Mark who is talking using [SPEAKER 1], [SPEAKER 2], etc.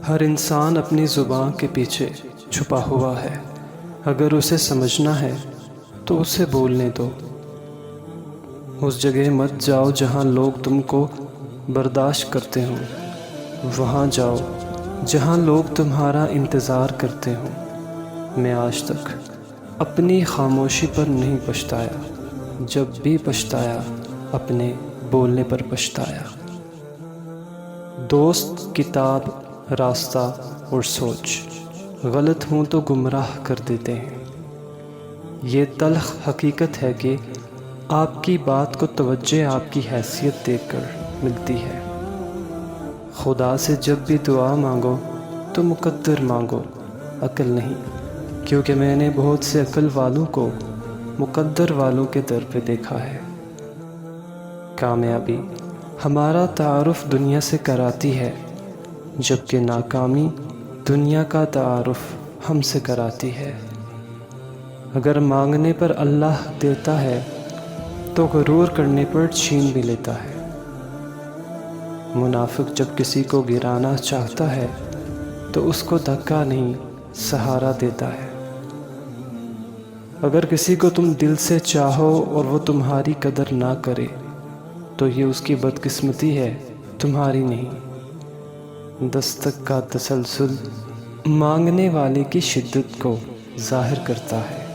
[SPEAKER 1] ہر انسان اپنی زبان کے پیچھے چھپا ہوا ہے، اگر اسے سمجھنا ہے تو اسے بولنے دو۔ اس جگہ مت جاؤ جہاں لوگ تم کو برداشت کرتے ہوں، وہاں جاؤ جہاں لوگ تمہارا انتظار کرتے ہوں۔ میں آج تک اپنی خاموشی پر نہیں پچھتایا، جب بھی پچھتایا اپنے بولنے پر پچھتایا۔ دوست، کتاب، راستہ اور سوچ غلط ہوں تو گمراہ کر دیتے ہیں۔ یہ تلخ حقیقت ہے کہ آپ کی بات کو توجہ آپ کی حیثیت دیکھ کر ملتی ہے۔ خدا سے جب بھی دعا مانگو تو مقدر مانگو، عقل نہیں، کیونکہ میں نے بہت سے عقل والوں کو مقدر والوں کے در پہ دیکھا ہے۔ کامیابی ہمارا تعارف دنیا سے کراتی ہے، جبکہ ناکامی دنیا کا تعارف ہم سے کراتی ہے۔ اگر مانگنے پر اللہ دیتا ہے تو غرور کرنے پر چھین بھی لیتا ہے۔ منافق جب کسی کو گرانا چاہتا ہے تو اس کو دھکا نہیں، سہارا دیتا ہے۔ اگر کسی کو تم دل سے چاہو اور وہ تمہاری قدر نہ کرے تو یہ اس کی بدقسمتی ہے، تمہاری نہیں۔ دستک کا تسلسل مانگنے والے کی شدت کو ظاہر کرتا ہے۔